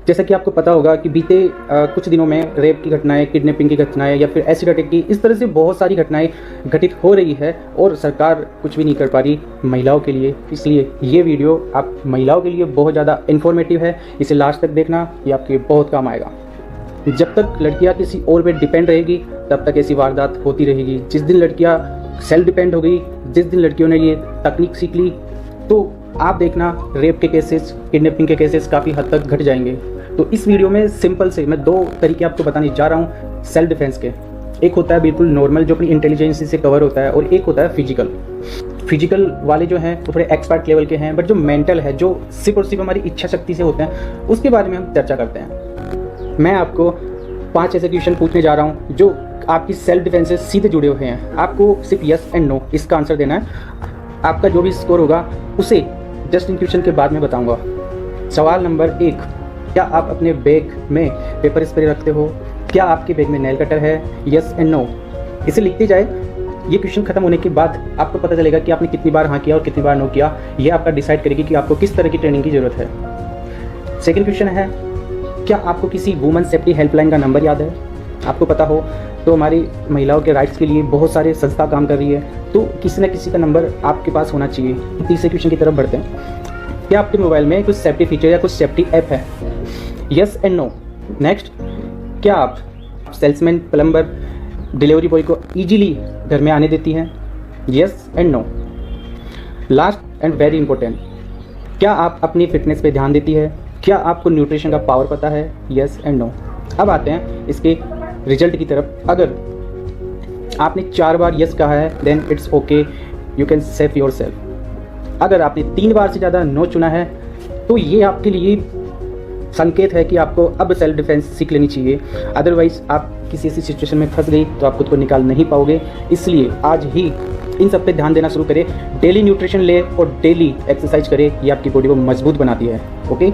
जैसा कि आपको पता होगा कि बीते कुछ दिनों में रेप की घटनाएं, किडनैपिंग की घटनाएं या फिर एसिड अटैक की, इस तरह से बहुत सारी घटनाएं घटित हो रही है और सरकार कुछ भी नहीं कर पा रही महिलाओं के लिए। इसलिए ये वीडियो आप महिलाओं के लिए बहुत ज़्यादा इन्फॉर्मेटिव है, इसे लास्ट तक देखना, ये आपके बहुत काम आएगा। जब तक लड़कियाँ किसी और पे डिपेंड रहेगी तब तक ऐसी वारदात होती रहेगी। जिस दिन लड़कियाँ सेल्फ डिपेंड हो गई, जिस दिन लड़कियों ने ये तकनीक सीख ली, तो आप देखना रेप के केसेस, किडनैपिंग के केसेस काफ़ी हद तक घट जाएंगे। तो इस वीडियो में सिंपल से मैं 2 तरीके आपको बताने जा रहा हूँ सेल्फ डिफेंस के। एक होता है बिल्कुल नॉर्मल जो अपनी इंटेलिजेंस से कवर होता है, और एक होता है फिजिकल वाले जो हैं वो थोड़े एक्सपर्ट लेवल के हैं, बट जो मेंटल है, जो सिर्फ और सिर्फ हमारी इच्छा शक्ति से होते हैं, उसके बारे में हम चर्चा करते हैं। मैं आपको 5 ऐसे क्वेश्चन पूछने जा रहा हूँ जो आपकी सेल्फ डिफेंस से सीधे जुड़े हुए हैं। आपको सिर्फ यस एंड नो इसका आंसर देना है। आपका जो भी स्कोर होगा उसे जस्ट इन क्वेश्चन के बाद में बताऊंगा। सवाल नंबर 1, क्या आप अपने बैग में पेपर स्प्रे रखते हो? क्या आपके बैग में नेल कटर है? यस एंड नो इसे लिखते जाए। ये क्वेश्चन खत्म होने के बाद आपको पता चलेगा कि आपने कितनी बार हाँ किया और कितनी बार नो किया। ये आपका डिसाइड करेगी कि आपको किस तरह की ट्रेनिंग की ज़रूरत है। सेकेंड क्वेश्चन है, क्या आपको किसी वुमेन सेफ्टी हेल्पलाइन का नंबर याद है? आपको पता हो तो हमारी महिलाओं के राइट्स के लिए बहुत सारे संस्था काम कर रही है, तो किसी न किसी का नंबर आपके पास होना चाहिए। तीसरे क्वेश्चन की तरफ बढ़ते हैं, क्या आपके मोबाइल में कुछ सेफ्टी फीचर या कुछ सेफ्टी ऐप है? Yes and no. नेक्स्ट, क्या आप सेल्समैन, प्लम्बर, डिलीवरी बॉय को ईजिली घर में आने देती हैं? Yes and no. Last and very important, क्या आप अपनी फिटनेस पे ध्यान देती है? क्या आपको न्यूट्रिशन का पावर पता है? Yes and no. अब आते हैं इसके रिजल्ट की तरफ। अगर आपने 4 बार यस कहा है then it's okay, you can safe yourself. अगर आपने 3 बार से ज़्यादा नो चुना है तो ये आपके लिए संकेत है कि आपको अब सेल्फ डिफेंस सीख लेनी चाहिए। अदरवाइज आप किसी ऐसी सिचुएशन में फंस गई तो आप खुद को निकाल नहीं पाओगे। इसलिए आज ही इन सब पे ध्यान देना शुरू करें। डेली न्यूट्रिशन ले और डेली एक्सरसाइज करें, ये आपकी बॉडी को मजबूत बनाती है। ओके,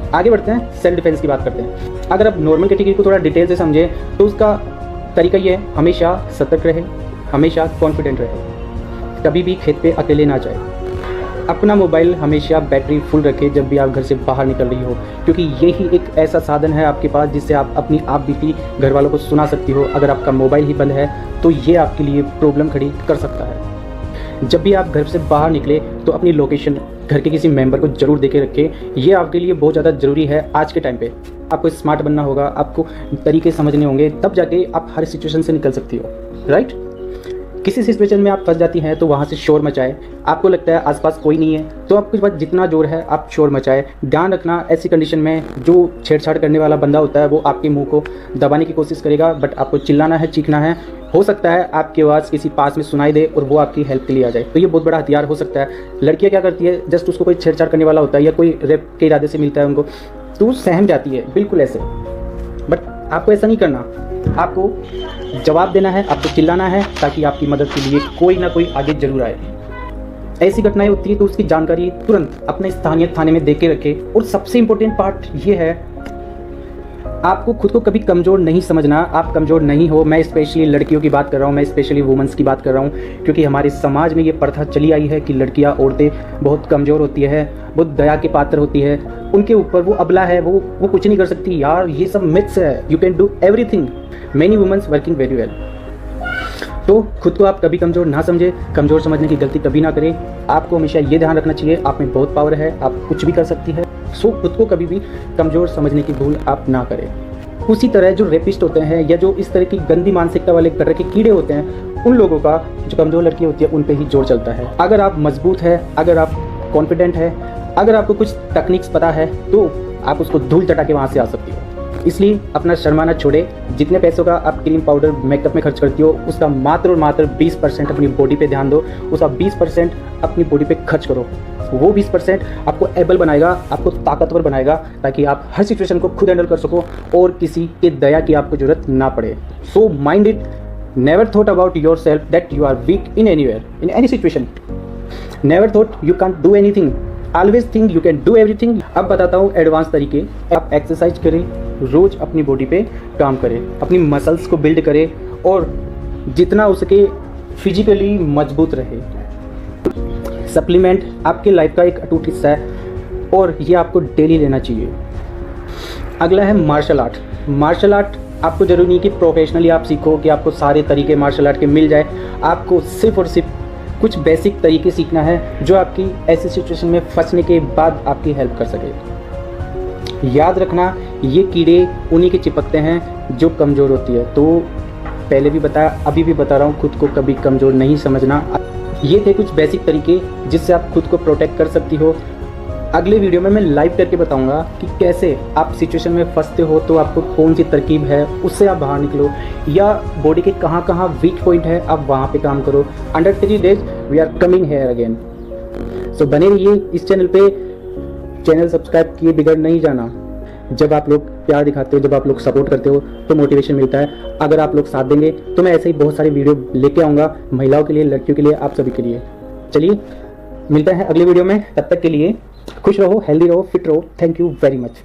आगे बढ़ते हैं, सेल्फ डिफेंस की बात करते हैं। अगर आप नॉर्मल कैटेगरी को थोड़ा डिटेल से समझें तो उसका तरीका ये है, हमेशा सतर्क रहे, हमेशा कॉन्फिडेंट रहे, कभी भी खेत पे अकेले ना जाए, अपना मोबाइल हमेशा बैटरी फुल रखें जब भी आप घर से बाहर निकल रही हो, क्योंकि यही एक ऐसा साधन है आपके पास जिससे आप अपनी आप बीती घर वालों को सुना सकती हो। अगर आपका मोबाइल ही बंद है तो ये आपके लिए प्रॉब्लम खड़ी कर सकता है। जब भी आप घर से बाहर निकले तो अपनी लोकेशन घर के किसी मेंबर को जरूर देके रखें। ये आपके लिए बहुत ज़्यादा ज़रूरी है आज के टाइम पे। आपको स्मार्ट बनना होगा, आपको तरीके समझने होंगे, तब जाके आप हर सिचुएशन से निकल सकती हो। राइट, किसी सिचुएशन में आप फंस जाती हैं तो वहाँ से शोर मचाए। आपको लगता है आसपास कोई नहीं है तो आपके पास जितना जोर है आप शोर मचाए। ध्यान रखना, ऐसी कंडीशन में जो छेड़छाड़ करने वाला बंदा होता है वो आपके मुंह को दबाने की कोशिश करेगा, बट आपको चिल्लाना है, चीखना है। हो सकता है आपकी आवाज़ किसी पास में सुनाई दे और वो आपकी हेल्प के लिए आ जाए, तो ये बहुत बड़ा हथियार हो सकता है। लड़कियाँ क्या करती है, जस्ट उसको कोई छेड़छाड़ करने वाला होता है या कोई रेप के इरादे से मिलता है उनको, तो सहम जाती है बिल्कुल ऐसे। बट आपको ऐसा नहीं करना, आपको जवाब देना है, आपको चिल्लाना है, ताकि आपकी मदद के लिए कोई ना कोई आगे जरूर आए। ऐसी घटनाएं होती है तो उसकी जानकारी तुरंत अपने स्थानीय थाने में दे के रखें। और सबसे इम्पोर्टेंट पार्ट ये है, आपको खुद को कभी कमज़ोर नहीं समझना। आप कमज़ोर नहीं हो। मैं स्पेशली लड़कियों की बात कर रहा हूँ, मैं स्पेशली वुमेंस की बात कर रहा हूँ, क्योंकि हमारे समाज में ये प्रथा चली आई है कि लड़कियाँ, औरतें बहुत कमज़ोर होती है, बहुत दया के पात्र होती है, उनके ऊपर वो अबला है, वो कुछ नहीं कर सकती। यार ये सब मिथ्स है। You can do everything. Many womens working very well. तो खुद को आप कभी कमज़ोर ना समझे, कमज़ोर समझने की गलती कभी ना करें। आपको हमेशा ये ध्यान रखना चाहिए आप में बहुत पावर है, आप कुछ भी कर सकती है। सो खुद को कभी भी कमज़ोर समझने की भूल आप ना करें। उसी तरह जो रेपिस्ट होते हैं या जो इस तरह की गंदी मानसिकता वाले तरह के कीड़े होते हैं, उन लोगों का जो कमज़ोर लड़की होती है उन पे ही जोर चलता है। अगर आप मजबूत है, अगर आप कॉन्फिडेंट है, अगर आपको कुछ टेक्निक्स पता है तो आप उसको धूल चटा के वहाँ से आ सकती हो। इसलिए अपना शर्माना छोड़े। जितने पैसों का आप क्रीम, पाउडर, मेकअप में खर्च करती हो उसका मात्र और मात्र 20% अपनी बॉडी पे ध्यान दो। उसका 20% अपनी बॉडी पे खर्च करो। वो 20% आपको एबल बनाएगा, आपको ताकतवर बनाएगा, ताकि आप हर सिचुएशन को खुद हैंडल कर सको और किसी के दया की आपको जरूरत ना पड़े। So mind it, never thought about yourself that you are weak in anywhere, in any situation. Never thought you can't do anything, always think you can do everything. अब बताता हूँ एडवांस तरीके। आप एक्सरसाइज करें, रोज अपनी body पे काम करें, अपनी मसल्स को बिल्ड करें और जितना हो सके फिजिकली मजबूत रहे। सप्लीमेंट आपके लाइफ का एक अटूट हिस्सा है और ये आपको डेली लेना चाहिए। अगला है मार्शल आर्ट। मार्शल आर्ट आपको ज़रूरी नहीं कि प्रोफेशनली आप सीखो, कि आपको सारे तरीके मार्शल आर्ट के मिल जाए। आपको सिर्फ़ और सिर्फ कुछ बेसिक तरीके सीखना है जो आपकी ऐसी सिचुएशन में फंसने के बाद आपकी हेल्प कर सके। याद रखना, ये कीड़े उन्हीं के चिपकते हैं जो कमज़ोर होती है। तो पहले भी बताया, अभी भी बता रहा हूँ, खुद को कभी कमज़ोर नहीं समझना। ये थे कुछ बेसिक तरीके जिससे आप खुद को प्रोटेक्ट कर सकती हो। अगले वीडियो में मैं लाइव करके बताऊंगा कि कैसे आप सिचुएशन में फंसते हो तो आपको कौन सी तरकीब है उससे आप बाहर निकलो, या बॉडी के कहाँ कहाँ वीक पॉइंट है आप वहाँ पे काम करो। Under 3 days we are coming here again. So बने रहिए इस चैनल पे। चैनल सब्सक्राइब किए बिगड़ नहीं जाना। जब आप लोग प्यार दिखाते हो, जब आप लोग सपोर्ट करते हो तो मोटिवेशन मिलता है। अगर आप लोग साथ देंगे तो मैं ऐसे ही बहुत सारी वीडियो लेके आऊँगा, महिलाओं के लिए, लड़कियों के लिए, आप सभी के लिए। चलिए मिलते हैं अगले वीडियो में। तब तक के लिए खुश रहो, हेल्दी रहो, फिट रहो। Thank you very much.